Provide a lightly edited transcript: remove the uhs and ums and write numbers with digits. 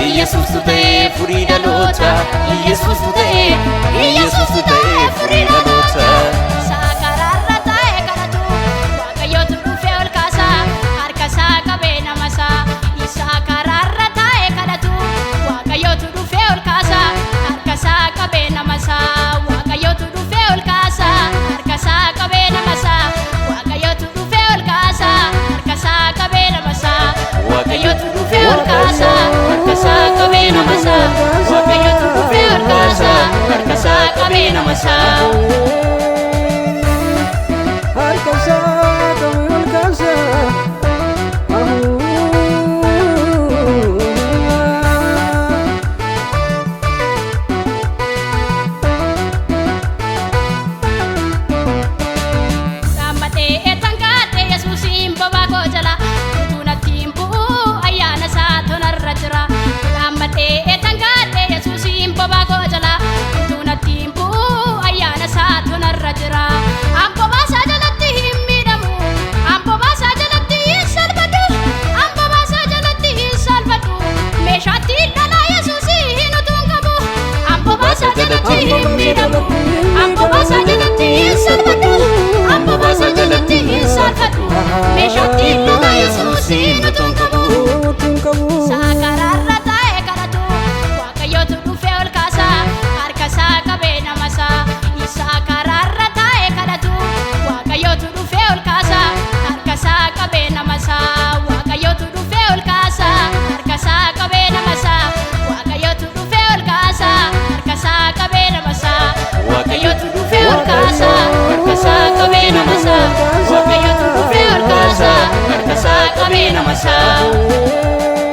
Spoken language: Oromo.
Jesus today, furii dhaloota. Jesus today, Jesus today, furii dhaloota. Sakararra taa'ee kadhatu Waaqayyootu dhufee ol kaasa harka isaa qabee nama isaa. Sakararra taa'ee kadhatu Waaqayyootu dhufee ol kaasa harka isaa qabee nama isaa. Waaqayyootu dhufee ol kaasa harka isaa qabee nama isaa. Waaqayyootu dhufee ol kaasa harka isaa qabee nama isaa. Waaqayyootu dhufee ol kaasa harka isaa qabee nama isaa. Waaqayyootu dhufee ol kaasa harka isaa qabee nama isaa. Ambo basa jalatti salphatu, ambo basa jalatti salphatu. Meeshatti lola Yesuusin utuun qabu. Sakararra taa'ee kadhatu Waaqayyootu dhufee ol kaasa harka isaa qabee nama isaa. Sakararra taa'ee kadhatu Waaqayyootu dhufee ol kaasa harka isaa qabee nama isaa. Waaqayyootu dhufee ol kaasa harka isaa qabee nama isaa. Waaqayyootu dhufee ol kaasa harka isaa qabee nama isaa. Waaqayyootu dhufee ol kaasa harka isaa qabee nama isaa. Waaqayyootu dhufee ol kaasa harka isaa qabee nama isaa.